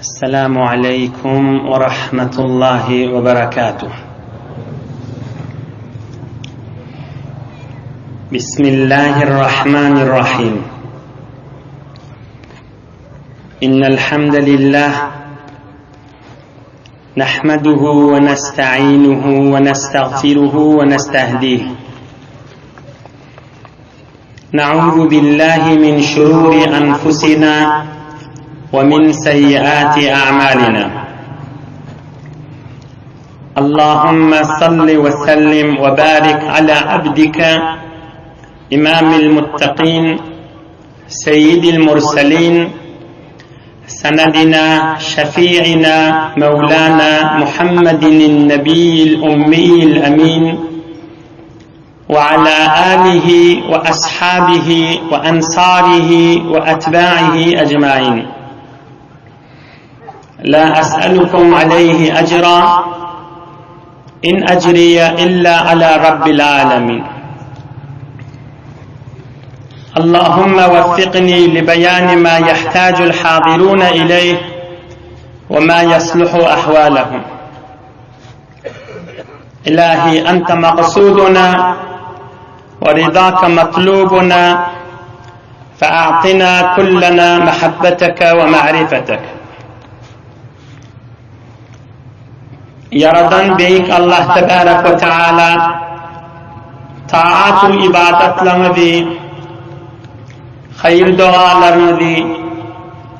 السلام عليكم ورحمة الله وبركاته. بسم الله الرحمن الرحيم. إن الحمد لله نحمده ونستعينه ونستغفره ونستهديه. نعوذ بالله من شرور أنفسنا ومن سيئات أعمالنا. اللهم صل وسلم وبارك على عبدك إمام المتقين سيد المرسلين سندنا شفيعنا مولانا محمد النبي الأمي الأمين وعلى آله وأصحابه وأنصاره وأتباعه أجمعين. لا أسألكم عليه أجرا إن أجري إلا على رب العالمين. اللهم وفقني لبيان ما يحتاج الحاضرون إليه وما يصلح أحوالهم. إلهي أنت مقصودنا ورضاك مطلوبنا، فأعطنا كلنا محبتك ومعرفتك. Yaradan beyik Allah Tebarek ve Teala taat-ı ibadetlerinizi, hayır dualarınızı,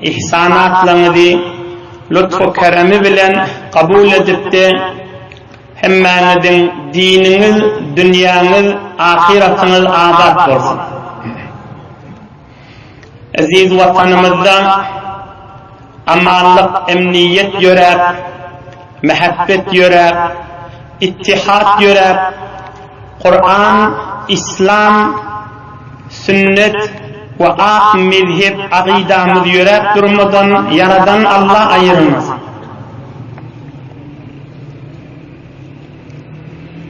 ihsanatlarınızı lütfu keremi bilen kabul edip de hemmenizin dininiz, dünyanız, ahiretiniz abat olsun. Aziz vatanımızda amanlık, emniyet yörep, mehabbet yörep, ittihat yörep, Kur'an, İslam, sünnet ve ak mezhep akidamız yörep durmadan yaradan Allah ayırmaz.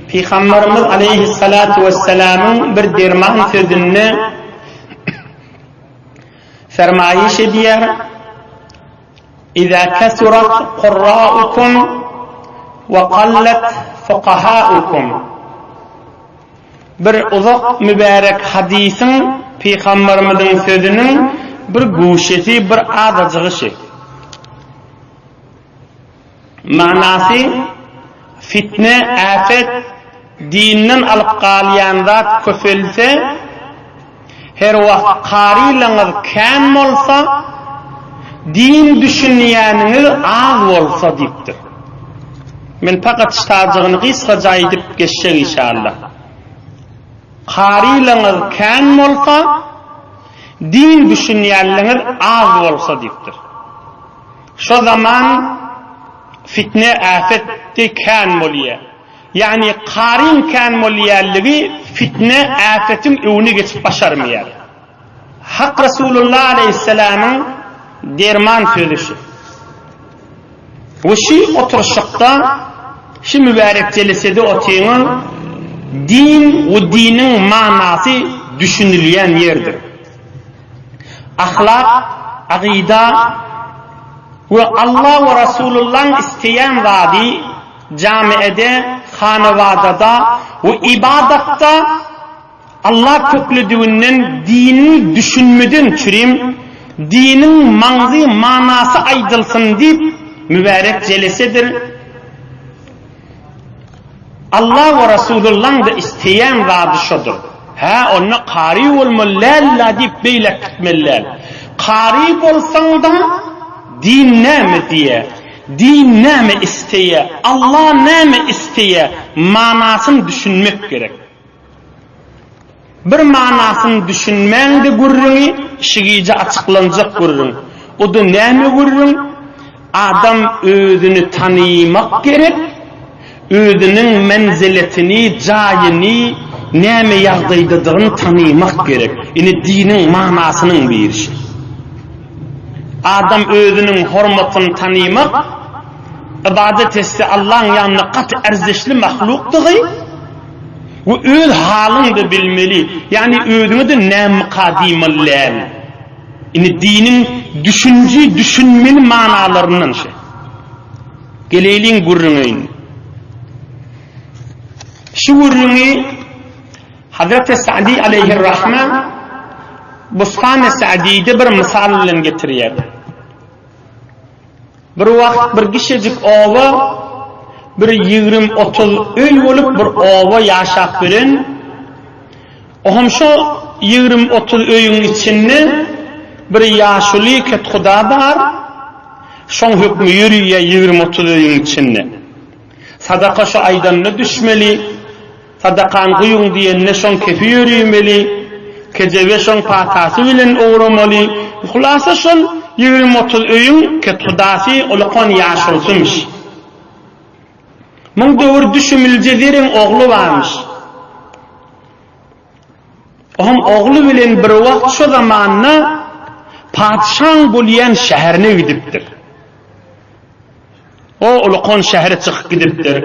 Peygamberimiz aleyhissalatu vesselam'ın bir derman sözünü fermayiş ediyor. İza kasurat qurra'ukum ve qallat fuqaha'ukum. Bir uzak mübarek hadisin Peygamberimizin sözünün bir guşesi, bir adacığı. Manası fitne, afet dinin alıp qaliyan zat köfelse her vaqt qariylığınız kam olsa din düşünýäniniz az bolsa dipdir. Men fakat ştaýygyny gysgaça aýdyp geçsek inşallah. Qariylığınız kam bolsa, din düşünýänligiňiz az bolsa dipdir. Şo zaman fitne afetde kan bolýar. Yani qarin kan bolýanligi fitne afetin öwüne geçip başarmaýar. Hak Resulullah aleyhisselam'ın derman sözü. O şey oturuşakta, şu mübarek celesede otuyan din ve dinin manası düşünülüyen yerdir. Ahlak, akida ve Allah ve Resulullah'ın isteyen vadi camiede, hanevadada ve ibadatta Allah köklüdüğünden dini düşünmeden çürüm, dinin manzı manası aydılsın deyip mübarek celesedir. Allah ve Resulullah'ın da isteyen vaadi şudur. Onu qari olmalılar deyip beyle tutmalılar. Qari olsan da din ne diye, din ne isteye, Allah ne isteye manasını düşünmek gerek. Bir manasını düşünmen de gurrunu, şigice açıklanacak gurrun. O da ne gurrun? Adam özünü tanımak gerek, özünün menziletini, cayini, ne yağdaydığını tanımak gerek. Yani dinin manasının bir işi. Adam özünün hürmetini tanımak, ibadet etse Allah'ın yanına kat erzişli mahluktur. Ve öz halini de bilmeli. Yani özünü de nem kadimallâl. ini dinin düşünmeli manalarından şey. Geleyliğin gurrunayın. Şu gurrunu Hazreti Sa'di aleyhirrahman Bustan-ı Sa'di'de bir misal ile getiriyor. Bir vakt bir kişicik ova bir 20-30 öy olup bir ova yaşap verin. Ohum şu 20-30 öyün içinde bir yaşlı ketkuda var. Şon hükmü yürüye 20-30 öyün içinde. Sadaka şu aydanına düşmeli. Sadakan kuyun diyenine şon kefi yürüymeli. Keceve şon patası bilen uğramalı. Hulasa şon 20-30 öyün ketkudası olukon yaşlısıymış. Mun doğru düşünülcezirin oğlu varmış. Ohum oğlu bilen bir vakt şu zamanına padişan bulayan şehrine gidiptir. O olukon şehre çıkıp gidiptir.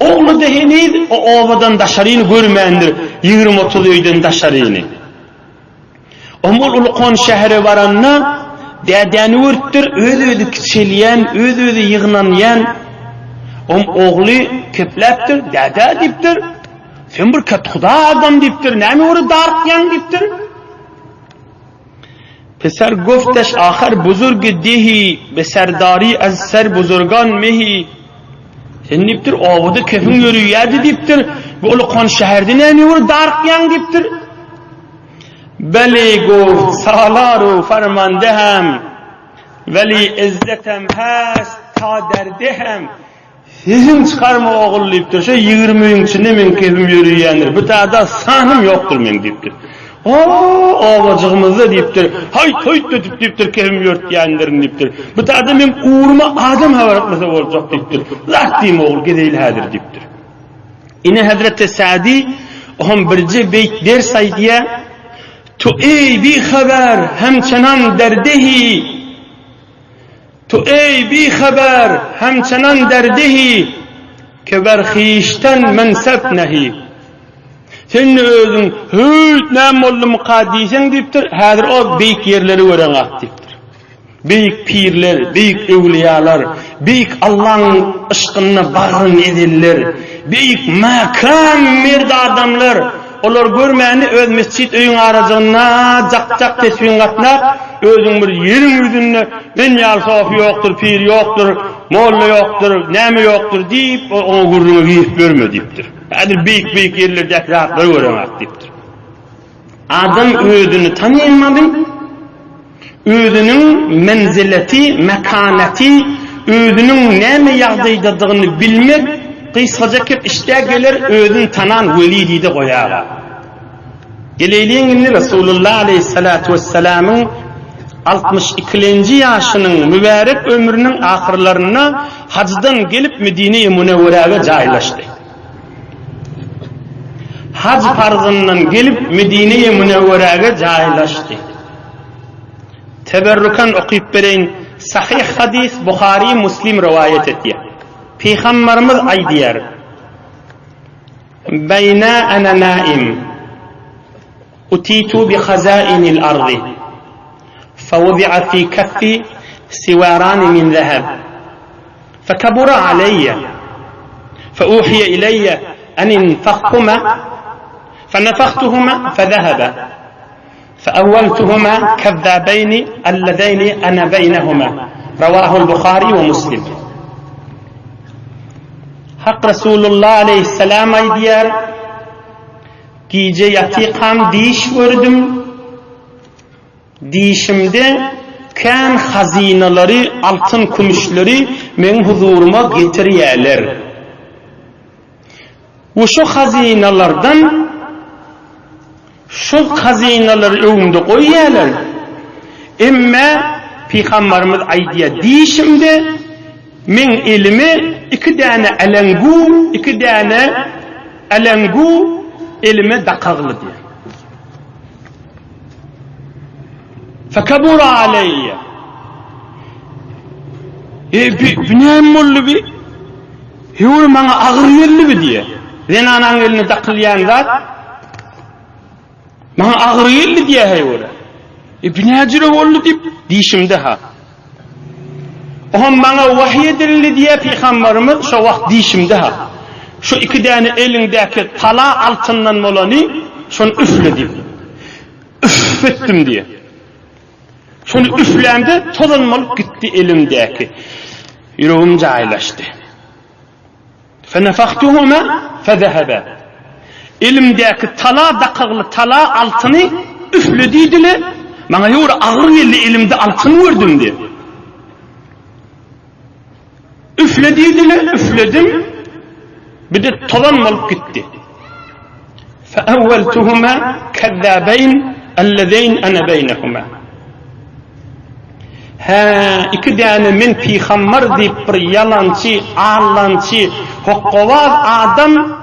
Oğlu da henüz o ovadan daşarını görmeyendir. 20-30 öyden daşarını. Ohum olukon şehre varanına dedeni vurttur, ödü kiçiliyen, ödü yığınanyan. Oğlu köpleptir, dede diptir. Sen bir ketkuda adam diptir, nemi oru darkyan diptir. Pesar gofteş ahir buzurg dehi, beserdari az ser buzurgan mehi. Sen diptir, oğuda kefin yürüyerdi diptir. Bu ulukan şehirde nemi oru darkyan diptir. Beli goft salaru farmandehem, veli izzetem has ta derdehem. Sizin çıkarma oğul deyiptir. Şu 20'nin içinde men kefim yürüyendir. Bu taada sanım yoktur men deyiptir. Ovacığımızda deyiptir. Hayt deyiptir kefim yürüyendirin deyiptir. Bu taada men uğurma adam havaratmasa olacak deyiptir. Zat deyim oğul gedeyli hadir deyiptir. Yine Hazreti Sa'di ohum birce beyt der saydiye tu ey bi haber hemçenan derdehi تو ای بی خبر همچنان دردهی که بر خیشتن منصب نهی sen özün hüt nem oldu mukaddisen deyiptir. Hadir o büyük yerleri öğren deyiptir. Büyük pirler, büyük evliyalar, büyük Allah'ın ışkınına bağın ediller, büyük makam mirde adamlar. Olar görmeyeni öz mescid öyün aracığına cak tesbih katlar. Özün bir yerin yüzünde ben yal sofi yoktur, pir yoktur, molla yoktur, nemi yoktur deyip onu gurrunu giyip görmüyor deyiptir. Hadir büyük yerlerdeki rahatları öğrenmek deyiptir. Adam özünü tanıyamadı, özünün menzileti, mekaneti, özünün nemi yağdaydadığını bilmek, kıysaca kep işte gelir özün tanan velidi de koyar. Geleyliğin Resulullah Aleyhissalatu Vesselam'ın 62. yaşının mübarek ömrünün ahırlarına hacdan gelip Medine-i Münevvere'ye caylaştı. Hac farzından gelip Medine-i Münevvere'ye caylaştı. Teberrükan okuyup bereyin sahih hadis Bukhari Müslim rivayet ediyor. Peygamberimiz aydiyor. Beyna ana naim utitu bi khazainil ardi فوضع في كفي سواران من ذهب فكبر علي فأوحي إلي أن انفخهما فنفختهما فذهبا فأولتهما كذابين اللذين أنا بينهما رواه البخاري ومسلم. Hak Resulullah Aleyhisselam aydiyor, gece yatıkam diş gördüm, dişimde kan hazinaları, altın kumuşları men huzuruma getiriyorlar. Ve şu hazinalardan şu hazinaları önümde koyuyorlar. Ama Peygamberimiz aydiyor, dişimde men elime iki tane alengu elime dakağlı diyor. Fekabura aleyye. Binem oldu bir. Hıvır bana ağır yerli bir diye. Zenanan eline takılyan zat. Bana ağır yerli diye hıvır. Binajire oldu dip dişimde ha. Oğlum bana vahiy edildi diye peygamberimiz şu vakt dişimde ha. Şu iki tane elindeki tala altından olanı şunu üfledim. Üflettim diye. Şunu üflendi, tozanmalık gitti elimdeki. Yüreğim caylaştı. Fenefaktuhuma fezehebe. Elimdeki tala dakıklı tala altını üflediydiler. Bana yoğur ağır geldi elimde altını gördüm diye. Üflediydiler, üfledim. Bir de tozanmalık gitti. فَاَوَّلْتُهُمَا كَذَّابَيْنِ اَلَّذَيْنِ اَنَا بَيْنَهُمَا. İki tane min peygamber deyip bir yalancı, ağlancı, hokkovaz adam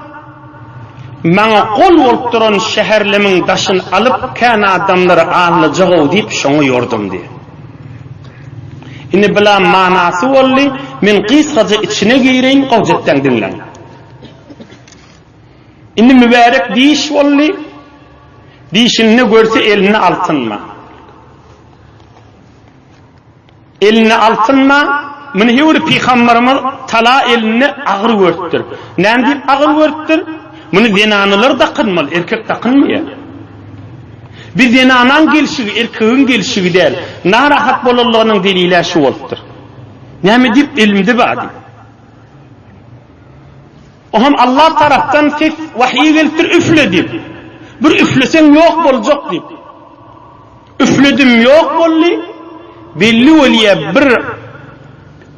bana kol olup duran şehirlemin taşını alıp kan adamları ağlayacak deyip şunu yordum diye. İni bila manası oldu, min kısaca içine gireyin, kavcetten dinlen. İni mübarek diş oldu, dişini görse eline altınma. Eline altınma, mini hivri peygamberimiz tala eline ağır görttür. Neden deyip ağır görttür? Bunu zinanılar da kınmalı, erkek de kınmıyor. Bir zinanan gelişi, erkeğin gelişi değil. Narahat bolallığının deliyle şu oldur. Ne deyip elimde badi. Oğlum Allah taraftan siz vahiy geltir üfledim. Bir üflesen yok olacak deyip. Üfledim yok oldu. Belli oluyor bir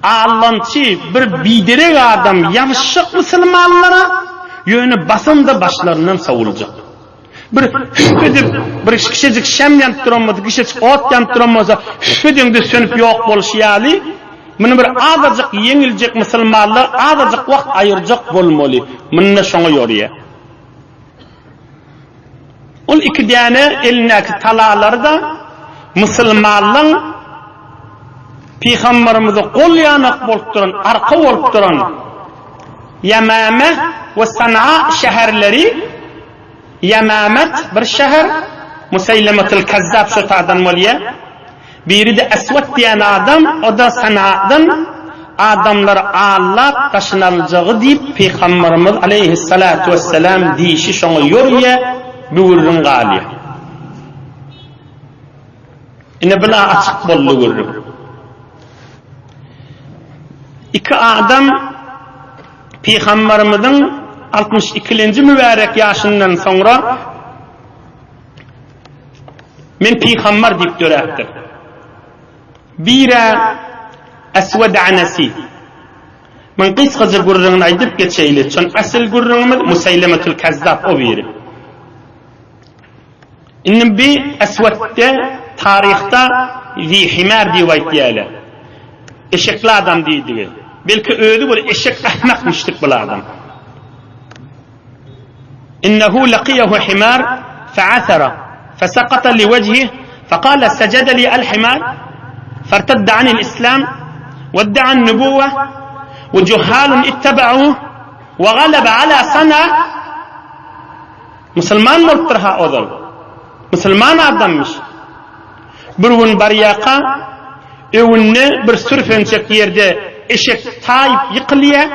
ağlancı, bir bidirek adam yavşak Müslümanlara yönü basın da başlarından savulacak. Bir hüfedip, bir kişicik şem yanıp duramazdı, kişicik ot yanıp duramazdı, hüfedin de sönüp yok bolşiyali, bunu bir azıcık yenilecek Müslümanlar, azıcık vakt ayıracak bolmalı. Bununla şunu yoruyor. O iki tane elindeki talaları da Müslümanların Peygamberimizi kol yanak bolup duran, arka bolup duran Yemame ve San'a şehirleri, Yemamet bir şehir, Musaylemetul Kazzab şu ta'dan valiye, biri de Esvet diyen adam, o da San'a'dan adamlar ağlat taşınacağı deyip Peygamberimiz aleyhissalatu vesselam deyişi şunu yoruyor, buyurun galiye. İne bila açık bollu görürüm. İki adam Peygamberimizin 62. mübarek yaşından sonra men peygamber deyip dörektir. Biri Esved Anasi. Men kıskaca gurrunu aydıp geçeyle. Çün asıl gurrunu Musaylemetul Kazzab o biri. İnnin bir Esved'de tarihte Zihimar divaytiyeli. Eşekli adam deydi. Belki öyle bir eşek ahmakmıştık bu adam. İnnehu laqiyahu himar fa'athara fasaqata liwajhihi faqala sajada li al-himar فارتد عن الإسلام وادعى النبوة وجهال اتبعوه وغلب على صنعاء مسلمان مرترها أذل مسلمان adammış bir bariyaka evinde bir sürfençek yerde eşek tayip yıkılıyor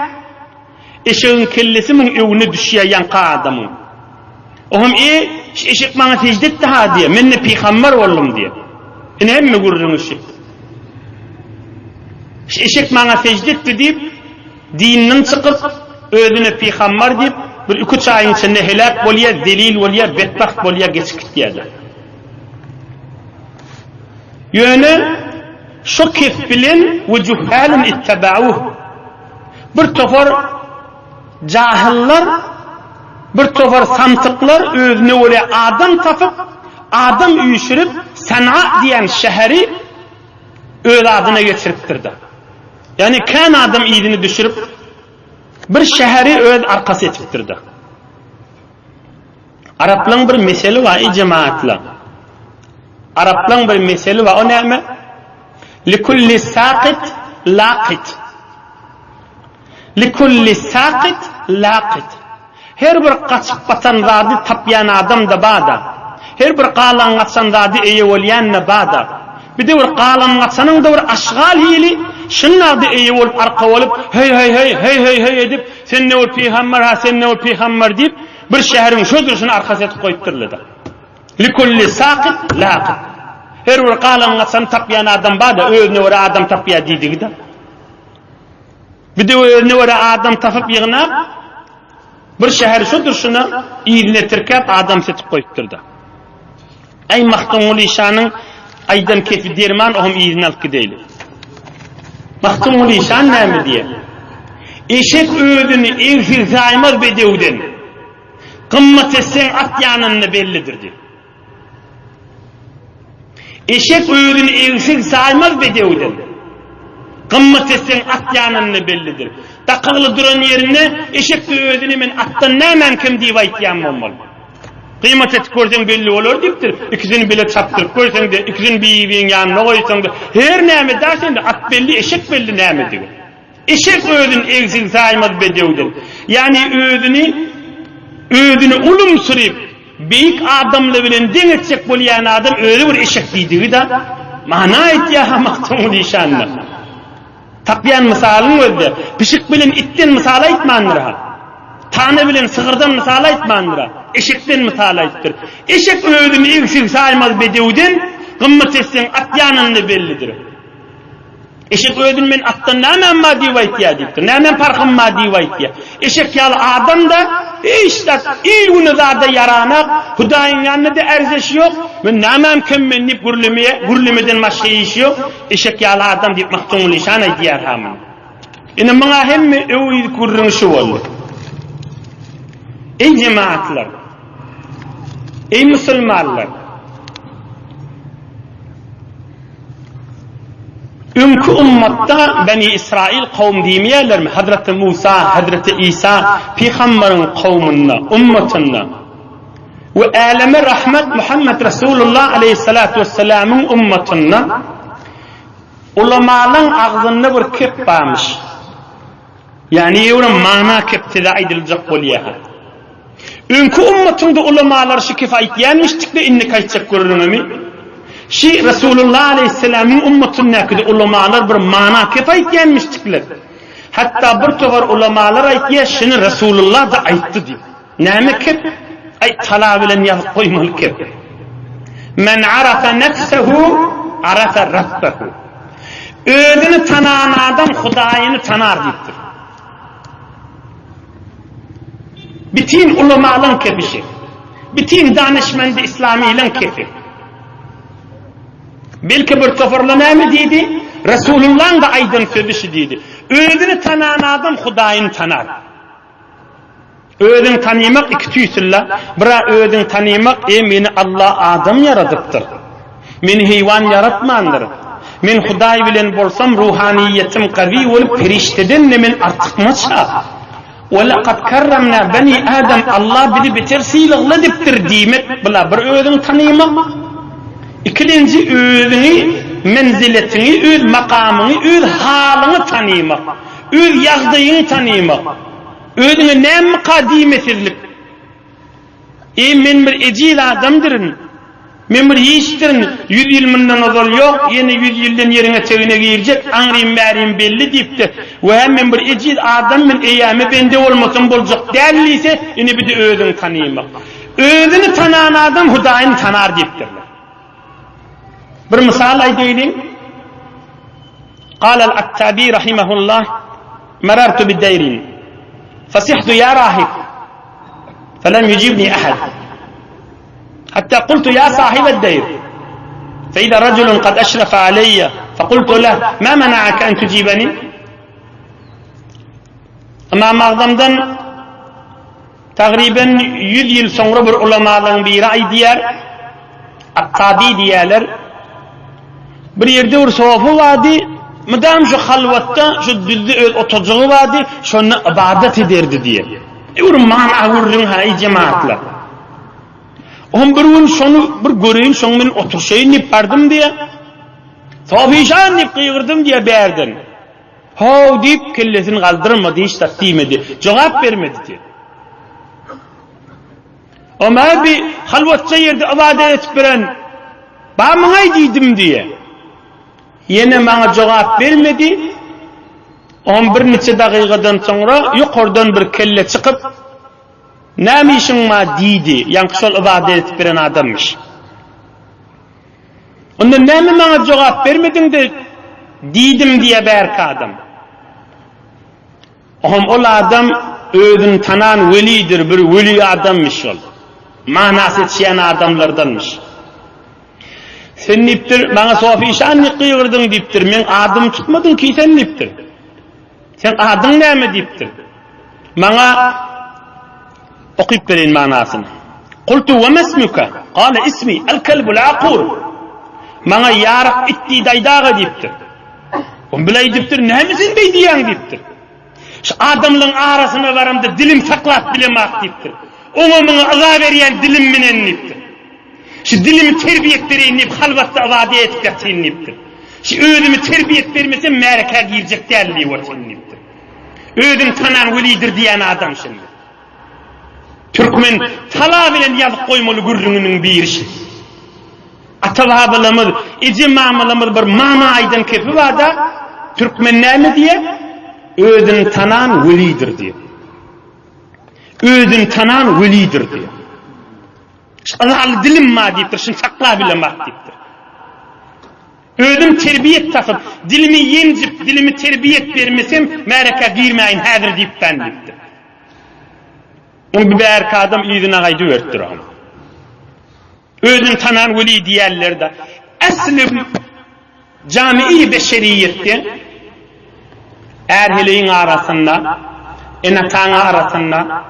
eşeğin kellesi min evine düşüyor yanka adamın oğlum eşek bana secde etti ha diye men ne peygamber oldum diye ne hem mi gururmuş eşek bana secde etti deyip dininden çıkıp özüne peygamber deyip bir 2 ayın içinde helak oluyor delil oluyor bedbaht oluyor geçik gidiyor yönü şu kefbilin ve cühhalin ittaba'uh bir tofar cahiller bir tofar santıklar özüne öyle adam tapıp adam uyuşurup San'a diyen şehri öyle adına getiriptirdi. Yani kan adam iyiliğini düşürüp bir şehri öyle arkası etiptirdi. Arapların bir mesele var cemaatla. Arapların bir mesele var o ne mi? Likulli saqit laqit. Likulli saqit laqit. Her bir kaçıp batan vardı tapyan adam da bağda. her bir qalan atsan dadi eye bolýanna bada. Bir de bir qalan atsanyň da bir aşgal hili, şunlarda eye bolup arka bolup hey edip sen ne ol peygamber ha sen ne ol peygamber dip bir şäheriň şu duruşyny arkasy etip goýupdyrlar da. Likulli saqit laqit. Her bir qalan atsan tapýan adam bada özüne bir adam tapýa diýdigi da. Bir de özüne bir adam tapyp ýygnap bir şäher şu duruşyny ýygyna tirkep adam setip goýupdyrda. Ey Mahtumul İşanyň aydan kefi derman ohum ýygyny alyp gideýli. Mahtumul İşan näme diýe? Eşek özüni egzil zaýmaz bedewden qymmat etseň at ýanyny bellidir diýer. Eşek özüni egzil zaýmaz bedewden qymmat etseň at ýanyny bellidir. Takılı duran yerine eşek özüni men attan nämen kim diýip aýtýan bolmaly. Kıymet et görsen belli olur diptir. İkisini bile çaptırıp görsen de ikisini bir yanına koysan da her näme dersen de at belli eşek belli näme diyor. Eşek özün egzil saymaz bedewden. Yani özünü ulum sürüp büyük adamla bilen deňetsek bolýan adam öyle bir eşek diýdigi da mana etýär Mahtumul İşanna. Tapyan misalyň özde pişik bilen itten misal aýtmandyr ha. Tane bilen sığırdan misal aýtmandyr. Eşekden misal aýtdyr. Eşek özüni egzil saymaz bedewden qymmat etseň at ýanyny bellidir. Eşek özüni men attan nämen ma diýip aýtýar diýipdir. Nämen farkym ma diýip aýtýar. Eşek ýaly adam da iştat ýygyny zada yaranak, Hudaýyň ýanynda erzeşi ýok. Men nämen kim men diýip gürlemeden başga iş ýok. Eşek ýaly adam diýip Mahtumul İşan aýtýar hamyn. Ine maňa hemme öwüýdi kurryň şu boldy. Ey cemaatlar, ey musulmanlar, önkü ummatta Beni İsrail kavm diýmeýärler mi? Hazreti Musa, Hazreti İsa, Peygamberin kavmuna, ummatına ve aleme rahmet Muhammed Resulullah aleyhissalatu vesselam'ın ummatına ulamalyň agzyna bir kep barmış. Yani ýöne mana keptide aýdyljak bolýar. Önkü ummatında ulamalar şu kifayet yenmiştikle inni kaçacak görürünü Şi Resulullah Aleyhisselam'ın ummatının nakide ulamalar bir mana kifayet yenmiştikler. Hatta bir tovar ulamalar aytiye şunu Resulullah da ayttı diye. Näme kep? Ay talabilen ya koymalı kep. Men arafa nefsehu arafa rabbehu. Özünü tanan adam Hudaýyny tanar diýipdir. Bütün ulamalyň kepişi, bütün danışmanda İslamiýyň kepi. Belki bir toparla näme diýdi? Resulullah'ın da aydın sözü diýdi. Özüni tanan adam Hudaýyny tanar. Özüni tanymak iki tüýsüllä. Bira özüni tanymak meni Allah adam yaradypdyr. Meni heýwan yaratmandyr. Men Hudaý bilen bolsam ruhaniyetim qawi bolup perişteden men artykmaça. وَلَقَدْ كَرَّمْنَا بَنِي آدَمْ Allah biri bitersiyle diptir diýmek bula bir özüni tanymak. İkinci özüni menziletini, öz makamını, öz halyny tanymak. Öz ýagdaýyny tanymak. Özüne näme qadimetirlik. Men bir ejil adamdyrin. Men bir hiçdirin 100 ýyl mundan ozal ýok, ýene 100 ýyldan ýerine çegine girjek, aňrym bärim belli diýipdi. We men bir ejil adam men eýäme bende bolmasam boljak dälise, ine bir de özüni tanymak. Özüni tanan adam Hudaýyny tanar diýipdirler. Bir misal aýdyň. Qala al-Attabi rahimahullah, marartu bid-dayrin. Fasihtu ya rahib. Falam yujibni ahad. حتى قلت يا صاحب الدير فإذا رجل قد أشرف علي فقلت له ما منعك أن تجيبني أما مغضمدن تقريبا 100 yıl sonra bir ulamaların bir ra'y diýär Attabi diýerler bir yerde bir sofu vardı madam şu halwatta şu düzde oturjagy vardı şonu ibadet ederdi diýer bir mana gurrun hay cemaatlar on bir gün şonu bir göreyin şoň men oturşaýyn diýip bardım diye. Sofyşan diýip gyýgyrdım diye berdim. Haw diýip kellesini galdyrmady, hiç tatymedy. Jogap bermedi diye. Ama bir halvatça yerde ibadet etip bilen bana deydim diye. Yine bana cevap vermedi. 11 neçe dakikadan sonra yukarıdan bir kelle çıkıp "Näme işin ma?" deydi. Yani şol ibadet etip bilen adammış. Onda näme bana cevap vermedin de deydim diye berk adam. Ol adam özün tanan velidir, bir veli adammış ol. Manası etşeyen adamlardanmış. Sen niptir, bana sofi işanlık kıyırdın diptir. Men adım tutmadın ki sen niptir. Sen adın näme diptir. Bana okuyup verin manasını. Kultu ve mesmuka. Kale ismi el-kelbul akur. Bana yarak itti daydağı diptir. On bilay diptir, nämesin bey diyen diptir. Şu adamların arasına varımda dilim saklat bilemak diptir. Ona bana azap veriyen dilim minen diptir. Şu dilimi terbiyet vereyim deyip halvatta ibadet etip yatayım deyiptir. Şu öğünümü terbiyet vermesem mereka girecek değerliği ortayım deyiptir. Öğün tanan velidir diyen adam şimdi. Türkmen tala bilen yazıp koymalı gürrününün bir işi. Atavahabalamız, icimamalamız bir mana aydan kefi var da Türkmen näme diye? Öğün tanan velidir diye. Öğün tanan velidir diye. Allah'lı dilim ma deyiptir, şunu sakla bilemek deyiptir. Ödüm terbiyet takıp, dilimi yencip, dilimi terbiyet vermesem, mereka girmeyin, hadir deyip ben deyiptir. Onu bir berk adam iyidin ağaydı örttür onu. Ödüm tanan veli diyerler de, aslı cami-i beşeriyette, erheleyin arasında, enatan arasında,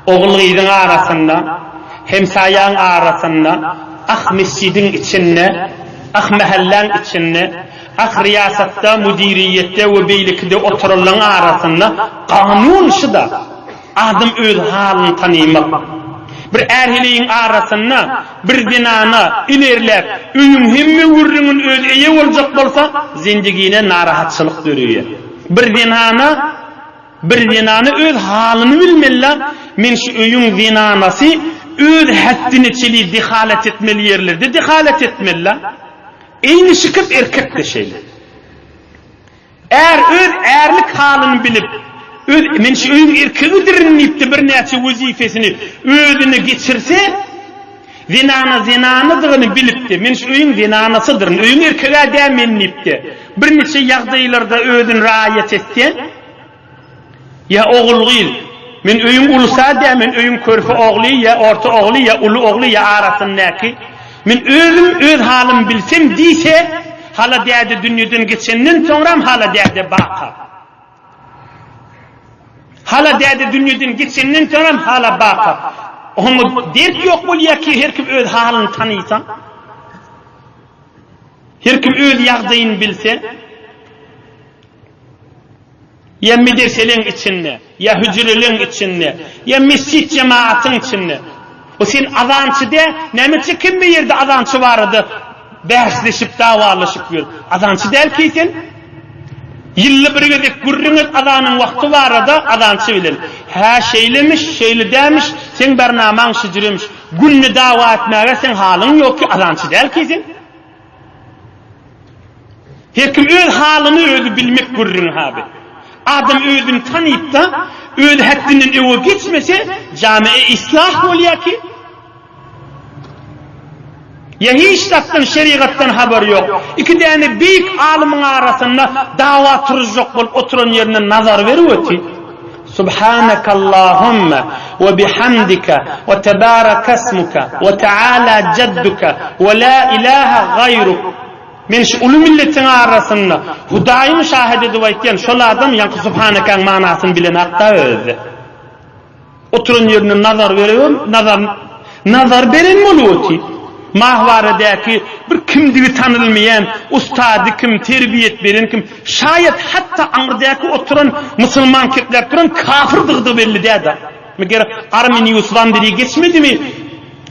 oğulgıydın arasında, hemsayan arasında, mescidin içinde, mahallen içinde, riyasatta, müdiriyette ve beylikde oturulan arasında kanun şıda adam öz halini tanımak. Bir erheleyin arasında bir dinana ilerler, öyün hemmi vurrunun öz eye olacak bolsa, zindigine narahatçılık görüyor. Bir dinana öz halini bilmeliler, men şu öyün dinanası öz haddini çeli dehalet etmeli yerlerde dehalet etmeliler. Eyni şıkıp erkek de şeyler. Eğer öz erlik halini bilip men şu öyün erkeğidir nipti bir neçe vazifesini özüne geçirse zinanıdığını bilip de men şu öyün zinanasıdır. Öyün erkeğe demen nipti. Bir neçe yağdaylarda özün raayet etse ya oğul gıyıl men öyün ulusa demen öyün körfü oğlu ya orta oğlu ya ulu oğlu ya arasındaki men özüm öz halim bilsem deyse hala derdi dünyadan geçenden sonra hala derdi baka. Hala derdi dünyadan geçenden sonra hala baka. Onu dert yok bol ki her kim öz halini tanıysa, her kim öz yağdayını bilse, ya medreselerin içinde, ya hücrelerin içinde, ya mescid cemaatın içinde. O sen azançı de, nemetçi kim bir yerde azançı vardı, dersleşip, davalaşıp yürü. Azançı der ki sen, yıllı bir gidip gürrünüz azanın vakti vardı, azançı bilir. Ha şeylemiş, şeyli demiş, sen bernaman şıcırımış, günlü dava etmeye sen halın yok ki, azançı der ki sen. Her kim öz halını özü bilmek gürrün abi. Adam özünü tanıyıp da öz haddinin eve geçmese camiye islah oluyor ki. Ya hiç tattan şeriattan haber yok. İki tane büyük alimin arasında dava turuş yok bol oturan yerine nazar veriyor ki. Subhanakallahumma ve bihamdika ve tebarak esmuka ve teala cedduka ve la ilahe gayruk. Men şu ulu milletin arasında Hudayı müşahede edivayken şol adam yankı Subhanakan manasını bilen hatta özü. Oturun yerine nazar veriyor, nazar veren mi oluyor ki? Mahvaredeki bir kimdiği tanılmayan, ustadı kim, terbiyet veren kim, şayet hatta anırdaki oturan Müslüman kitler duran kafirdir belli dedi. Meğer Armeni Yusuf'dan biri geçmedi mi?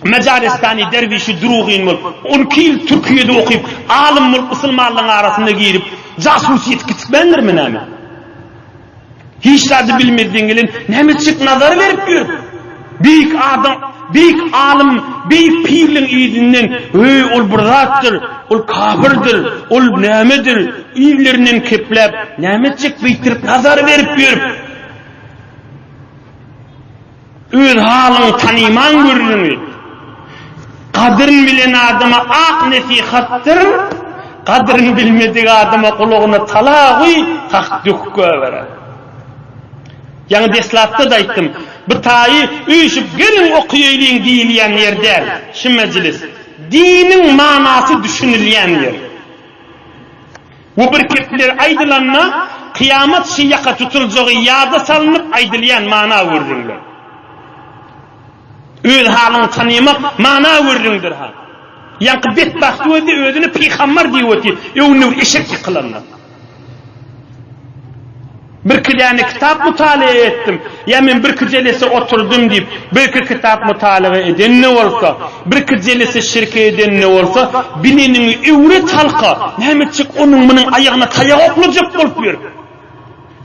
Macaristani dervişi durugin mol 12 yıl Türkiye'de okuyup alim mol Müslümanların arasında girip casusiyet kitbendir mi näme? Hiç tadı bilmediğin gelin näme çık nazar verip diyor. Büyük adam büyük alim, büyük pirlin izinden ol burdattır, ol kafirdir, ol nämedir, iyilerinden keplep, nämetçik beytirip nazar verip yürüp öz halın taniman görürüni kadrin bilen adama ak nesihattır, kadrin bilmedik adama kulağına talağıy hak döküke verer. Yani deslatta da aytdım, bu tayı üyüşüp gelin okuyayım diyen yer der, şu meclis. Dinin manası düşünülen yer. Bu bir kepler aydılanına kıyamet şiyaka tutulacağı yada salınıp aydılayan mana vururlar. Öz halını tanımak mana vururlar ha. Yankı betbahtı ödünü peygamber diyor ki, onu eşek kılanlar. Bir kıdani kitap mutala ettim. Ya men bir kıcelesi oturdum deyip, bir kitap mutala eden ne olsa, bir kıcelesi şirke eden ne olsa, bininin evre talqa, nämetçik onun bunun ayağına tayağı okulacak bolpuyor.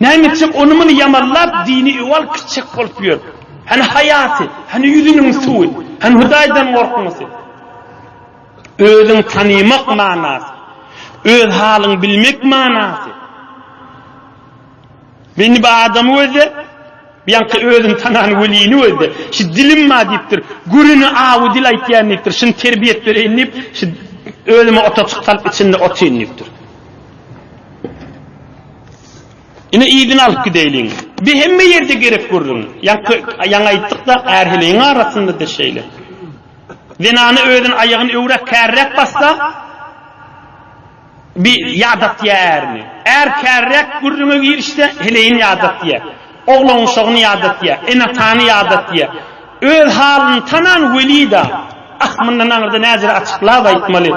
Nämetçik onun bunu yamallap, dini eval küçük bolpuyor. Hani hayatı, hani yüzünün suyu, hani hudaydan korkması. Özün tanımak manası, öz halın bilmek manası. Beni bu adamı özde, bir yankı özün tanan velini özde. Şu dilim ma deyiptir, gürünü avu dil aytyan deyiptir, şunu terbiyet vereyim deyip, şu ölümü ota çıktalp içinde otayın deyiptir. Yine iyidin alıp gideylin. Bir hemme yerde gerek görürün. Yan ayttık da erheleyin arasında da şeyler. Zinanı özün ayağını övrek kærrek bassa, bir yadat yerini. Kærrek gürrüme gir işte heleyin yadat ye. Oğlun şoğunu yadat ye. Enatanı yadat ye. Öz halını tanan veli da. Bundan anırda nazır açıklığa da etmeli.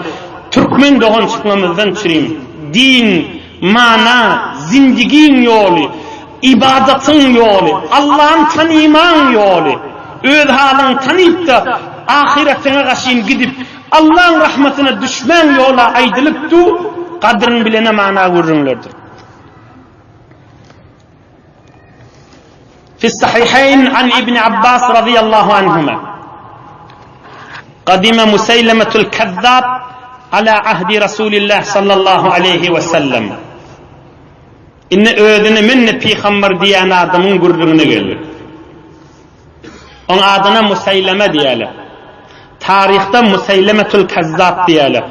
Türkmen doğan çıkmamızdan çüreyim. Din, mana, zindigin yolu, ibadatın yolu, Allah'ın tanıman yolu. Öz halını tanıyıp da ahiretine kaşıyım gidip Allah'ın rahmetine düşman yola aydılıp du, kadrin bilene mana vururlardır. Fis-sahihayn an İbn Abbas radıyallahu anhuma. Kadime Museylemetul Kezzab ala ahdi Resulillah sallallahu aleyhi ve sellem. İnne ödüne minne peygamber diyen adamın gurruna gelir. Onun adına Museyleme diyeler. Tarihte Museylemetul Kezzab diyeler.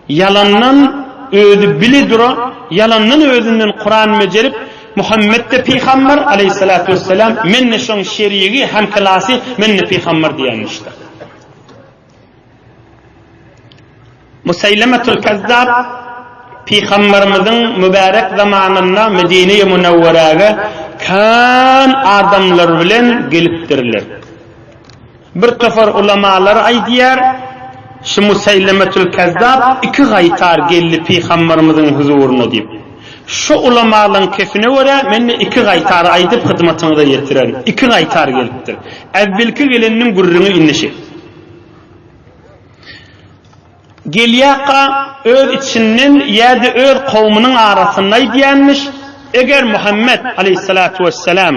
Yalandan ödü biliduro, yalandan ödünden Kur'an mecerip Muhammed de peygamber aleyhissalatu vesselam minne şon şeriyegi hem klasi minne peygamber diyenmiştir. Museylemetul Kezzab peygamberimizin mübarek zamanında Medine-i Münevvere'ye kan adamlar bilen geliptirler. Bir kafar ulamalar aydiyar, şu Museylemetul Kezzab iki gaytar geldi peygamberimizin huzuruna deyip. Şu ulamaların kefine göre menne iki gaytar aydıp hizmetini de yetiren. İki gaytar geliptir. Evvelki gelenin gurrunu inleşi. Geliyaka öz içinin yedi öz kavminin arasında diyenmiş. Eğer Muhammed aleyhissalatu vesselam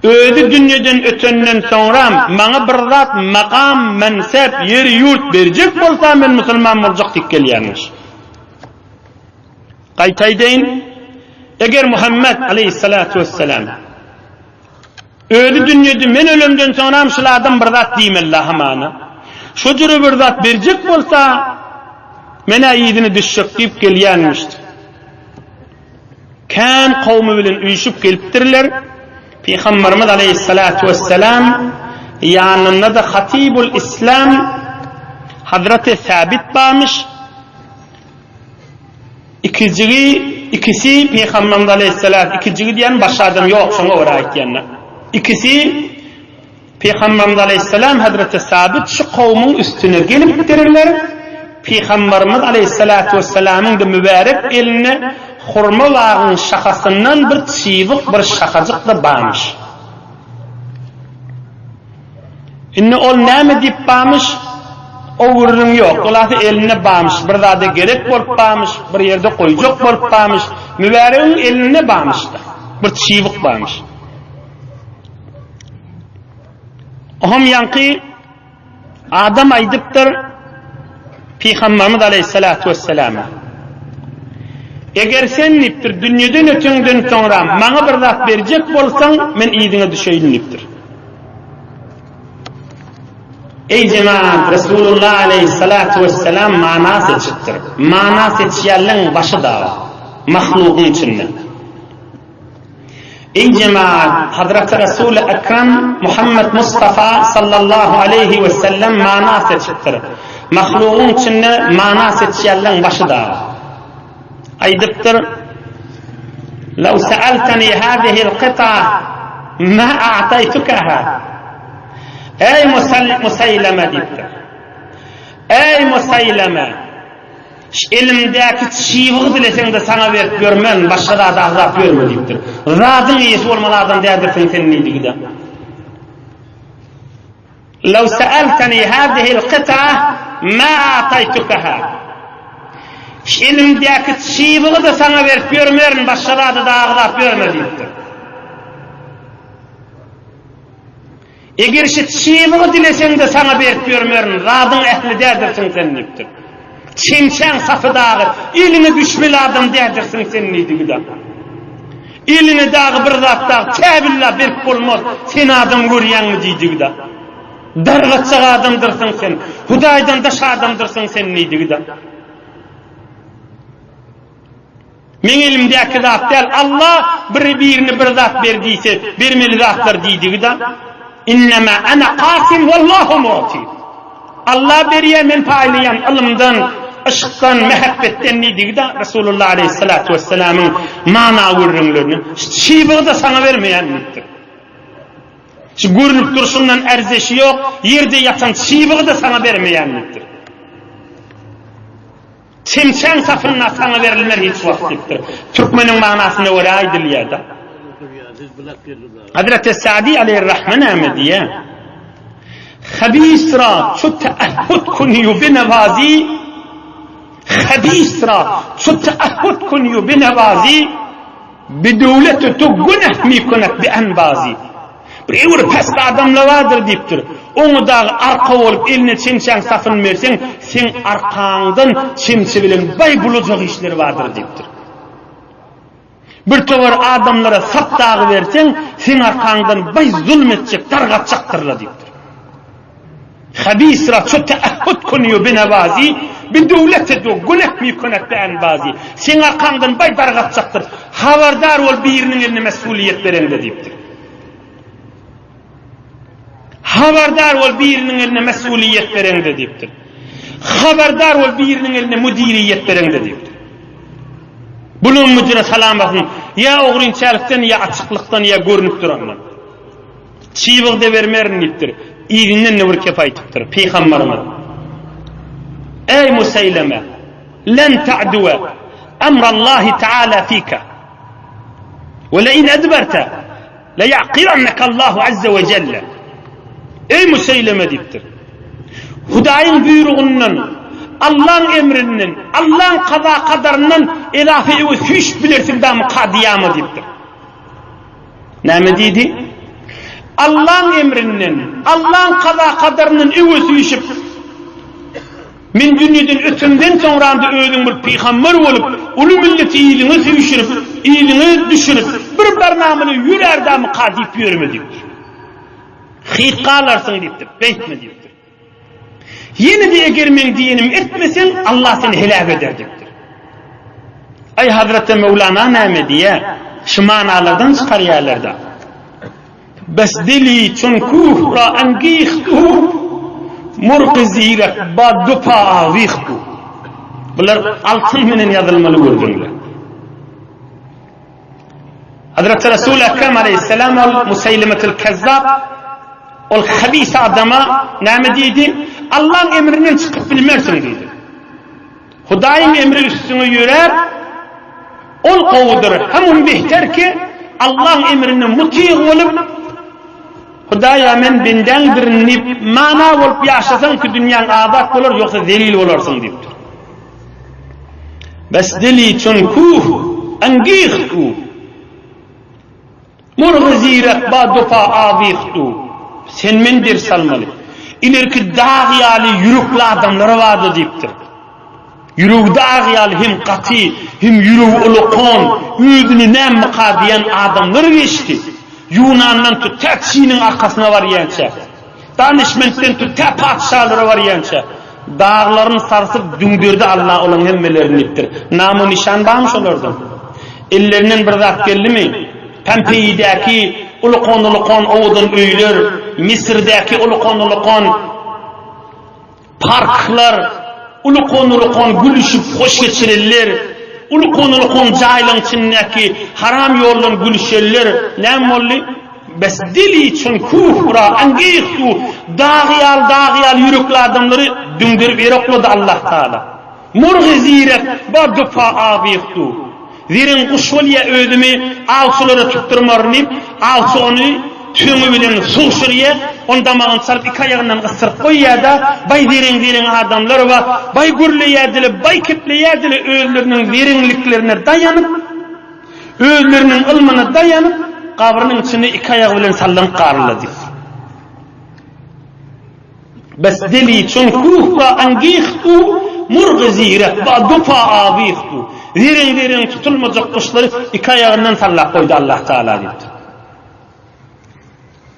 ödü dünyadan ötenden sonra bana bir zat makam, mensep, yer yurt verecek bolsa ben Müslüman olacak dik gelyenmiş. Qaytaydayn, eğer Muhammed aleyhissalatu vesselam ödü dünyada men ölümden sonra şulardan bir zat diyeyim Allah'a mana. Şu cürü bir zat verecek bolsa mena iyidini düşecek deyip gelyenmiştir. Kan kavmi bilen uyuşup geliptirler. Peygamberimiz aleyhissalatu vesselam yanında da Hatibul İslam Hazreti Sabit bağmış. İkisi Peygamberimiz aleyhissalatu ikisi diyen başka adam yok şuna uğrayık diyenler. İkisi Peygamberimiz aleyhissalam Hazreti Sabit şu kavmin üstüne geliptirirler. Peygamberimiz aleyhissalatu vesselam'ın da mübarek eline hurma bağın şakasından bir çiğvik bir şakacık da bağmış. İnne ol näme deyip bağmış? O vurun yok. Olatı eline bağmış. Bir zada gerek bolup bağmış. Bir yerde koyacak bolup bağmış. Mübareğin eline bağmış da. Bir çiğvik bağmış. Ohum yankı Adam aydıptır Peygamberimiz aleyhissalatu vesselam'a. Eger sen niptir dünyadan ötünden sonra bana bir zat verecek bolsan men iyidine düşeyim niptir. Ey cemaat, Resulullah aleyhissalatu vesselam mana seçittir. Mana seçiyalın başı da mahlukun içinde. Ey cemaat, Hazreti Resul-i Ekrem Muhammed Mustafa sallallahu aleyhi ve sellem mana seçittir. Mahlukun içinde mana seçiyalın başı da. Aydıptır. لو سألتني هذه القطعة ما أعطيتكها. Ey Musayleme deyiptir. Ey Musayleme, elimdeki çiğvığı dilesen de sana verip görmen, başka da azap görme deyiptir. Razın iyisi olmalardan derdirsin senin neydi gide. لو سألتني هذه القطعة ما أعطيتكها. Elimdeki çiğvığı da sana verip görmen, başka da azap görme deyiptir. Eger şu çiğvığı dilesen de sana berip görmerin, radın ehli derdirsin sen niptir. Çinçen safı dağı, iline düşmeli adam derdirsin sen neydi gıda. İline dağı bir zat dağı, tebillah berip olmaz, sen adam görüyen mi deydi gıda. Dargatçak adamdırsın sen, Hudaydan daş adamdırsın sen neydi gıda. Men elimdeki zat del, Allah birini bir zat verdiyse, vermeli zatlar deydi gıda. İnnemâ ana qasim vallahu mu'ti. Allah beriye men paylayan ilmden, ışıktan, mehabbetten neydi de Resulullah aleyhissalatu vesselam'ın mana vurrunlarını çiğbığı da sana vermeyen neydir. Şu görünüp duruşundan erzeşi yok, yerde yatan çiğbığı da sana vermeyen neydir. Çimçen safına sana verilmer hiç vakittir. Türkmenin manasını oraya aydılıyada. Hazreti Sa'di aleyhirrahman Ahmediye Habis ra çu teahhud kuniyu binevazi Habis ra çu teahhud kuniyu binevazi bidevleti tu günah mi kunet bi enbazi. Bir evr pest adamla vardır deyiptir. Onu da arka olup eline çimçen safın versen sen arkağından çimçi bilen bay bulacak işleri vardır deyiptir. Bir tovar adamlara sap dağı versen sen arkağından bay zulmetecek, dargatçaktırla deyiptir. Habis ra çu teahhud kuniyu binevazi bidevleti tu günah mi kunet bi enbazi. Sen arkağından bay dargatçaktır. Havardar ol birinin eline mesuliyet verende deyiptir. Haberdar ol birinin eline mesuliyet verende deyiptir. Haberdar ol birinin eline müdiriyet verende deyiptir. Bunun müdüre salam bakın. Ya oğrinçalıktan ya açıklıktan ya görünüp durandan. Çiğvık da vermerin deyiptir. İğrinden ne vur kefaytıptır. Peygamberime. Ey Musayleme. Len ta'duve emrallahi teala fika. Ve le in edberte le ya'qiranneke Allahu azze ve celle. Ey Musayleme deyiptir. Hudayın buyruğundan, Allah'ın emrinin, Allah'ın kaza kadarından ilahi ve süş bilirsin da mı kadiyamı deyiptir. Ne mi deydi? Allah'ın emrinin, Allah'ın kaza kadarının evi süyüşüp min dünyadan ötünden sonra da öldün bir peygamber olup ulu milleti iyiliğini süyüşürüp, iyiliğini düşürüp bir barnamını yürer da mı kadiyip yürüme deyiptir. Hıykalarsın deyiptir, beytme deyiptir. Yine de eğer men diyenim etmesin, Allah seni helak eder deyiptir. Ay Hazreti Mevlana Ahmediye, şu manalardan çıkarıyarlarda. Besdeli çunkuh ra engihtu, murqizirek ba dupa avihtu. Bunlar altın menen yazılmalı gördüğünler. Hazreti Resul-i Ekrem aleyhisselam ol Musaylimetul Kezzab ol habis adama ne deydi? Allah'ın emrinden çıkıp bilmersin deydi. Hudayın emri üstüne yürür, ol kovudur. Hemen behter ki Allah'ın emrine muti olup Hudaya men binden birini mana olup yaşasan ki dünyanın adat olur yoksa zelil olursun deyiptir. Besdeli çunkuh engihtu murgizirek ba dufa avihtu. sen men ders almaly. İlerki dağyali yürekli adamlara vardı deyiptir. Yüreği dağyali hem katı hem yüreği ulukon özünü näme diyen adamlar geçti. Yunan'dan tut tek Çin'in arkasına var yençe. Danışmentten tut tek padişahlara var yençe. Dağların sarsıp düngdürdü Allah olan hemmelerini ittir. Namı nişan bağmış olurdu. Ellerinden bir zat geldi mi? Pempeyi'deki ulukon oğudun öyler, Mısır'daki ulukon parklar, ulukon gülüşüp hoş geçirirler, ulukon caylan içindeki haram yoldan gülüşürler. Ne molli? Bes dili için kufra, angiyiktu, dağyal yürekli adamları dündürüp erokladı Allah Teala. Murgizirek, badufa abiyiktu. Zirin kuşvalya ödümü alçıları tutturmarınıp, alçı onu tümü bilen sulşurya, on damağın sarıp iki ayağından ısırıp koyuya da, bay zirin adamlar var, bay gürleyedili, bay kipleyedili özlerinin zirinliklerine dayanıp, özlerinin ılmına dayanıp, kabrının içinde iki ayağı bilen sallanıp qarladı. Bes deli için kufra angiyiktu, murgizirek, badufa abiyiktu. Zirin tutulmayacak kuşları iki ayağından sallak koydu Allah Teala dedi.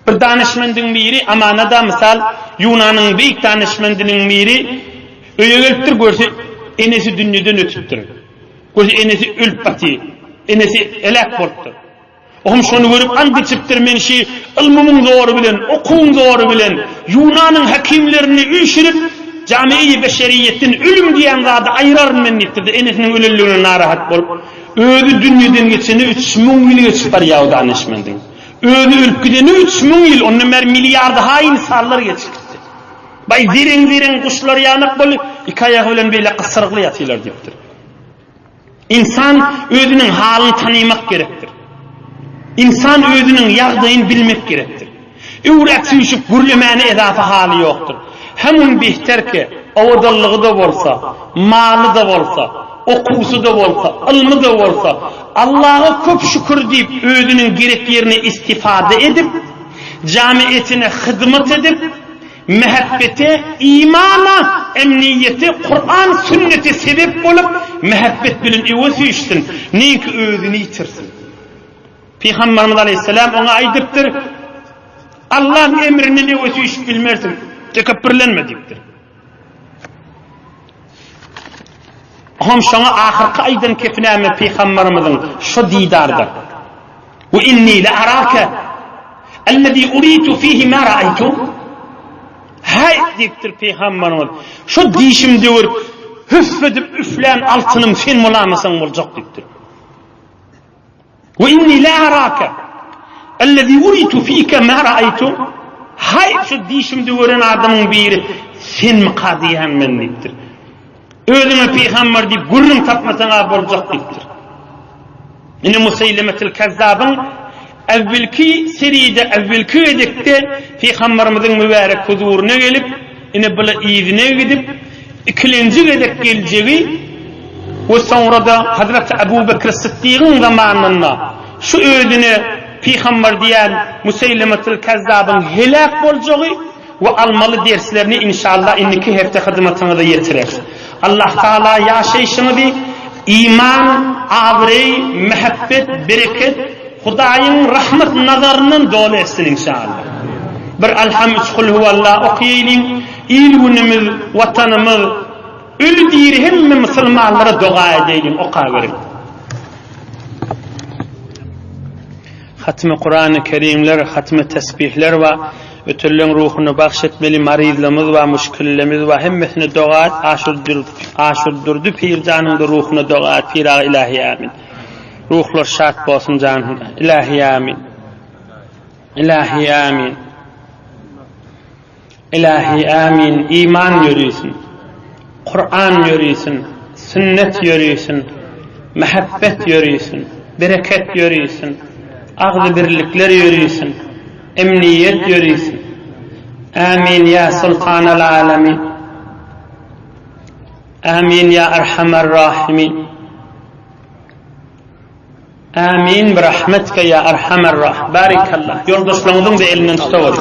Bir danışmendin biri amanada misal Yunan'ın büyük danışmendinin biri öyle geliptir görse enesi dünyadan ötüptür. Görse enesi ölüp batı, enesi elak boluptur. Oğlum şunu görüp and içiptir men şey ilmimin doğru bilen, okun doğru bilen Yunan'ın hakimlerini üşürüp cami-i beşeriyetin ölüm diyen zada ayırarım men nittirdi. Enesinin ölülüğüne narahat bolup ödü dünyadan geçeni 3000 yıl geçip var yahu danışmendin. Ödü ölüp gideni 3000 yıl onun milyarda hain sarlar geçipti. Bay zirin kuşlar yanıp bolup iki ayağı bilen böyle kısırıklı yatıyorlar deyiptir. İnsan ödünün halini tanımak gerektir. İnsan özünün yağdığını bilmek gerektir. Öğret suyuşup gürlemeni edafi hali yoktur. Hemun bihter ki avadallığı da olsa, malı da olsa, okusu da olsa, ilmi da olsa, Allah'a çok şükür deyip özünün gereklerini istifade edip, camiiyetine hizmet edip, mehabbete, imana, emniyete, Kur'an sünneti sebep olup, mehabbet bilin evesi iştin. Ne ki özünü yitirsin. Peygamberimiz Aleyhisselam ona aydıptır. Allah'ın emrini ne ötü iş bilmersin. Tekebbürlenme deyiptir. Aham şuna ahirki aydan kefname Peygamberimizin şu didarda. Ve inni la araka ellezî uritu fihi ma ra'aytu. Hay deyiptir Peygamberimiz. Şu dişimde vurup hüffedip üfleyen altınım sen mulamasan olacak deyiptir. وإني لا أراك الذي وريت فيك ما رأيت هاي şu dişimde gören adamın biri sen mi kadiyen men deyiptir. Özüne peygamber deyip gurrun tapmasana bolacak deyiptir. Yine Museylemetil Kezzab'ın evvelki seride evvelki edekte peygamberimizin mübarek huzuruna gelip yine böyle izine gidip ikinci edek geleceği ve sonra da Hazreti Ebu Bekir Sıddık'ın zamanında şu ödünü Peygamber diyen Museylemetil Kezzab'ın helak olacağı ve almalı derslerini inşallah inniki hafta hizmetine de yetirir. Allah Teala yaşayışını bir iman, avrey, mehabbet, bereket, Hudayın rahmet nazarının dolu etsin inşallah. Bir elham kul huvallah okuyalım, ilmimiz, vatanımız, ölü diri hem Müslümanlara dua edelim, okuyalım. Hatmi Kur'an-ı Kerimler, hatmi tesbihler ve ötürlüğün ruhunu bahşetmeli marizlimiz ve müşküllerimiz ve hemmesine dua et, aşurdurdu pircanın da ruhuna dua et, pira ilahi amin. Ruhlar şart olsun canım, ilahi amin. İlahi amin. İlahi amin. İman yürüsün, Kur'an yürüsün, sünnet yürüsün, mehabbet yürüsün, bereket yürüsün, ağzı birlikler yürüsün, emniyet yürüsün. Amin ya Sultanal Alemin. Amin ya Erhamer Rahimin. Amin bi rahmetke ya erhamer rah. Barakallah. Yoldaşlarınızın da elinden tutavur.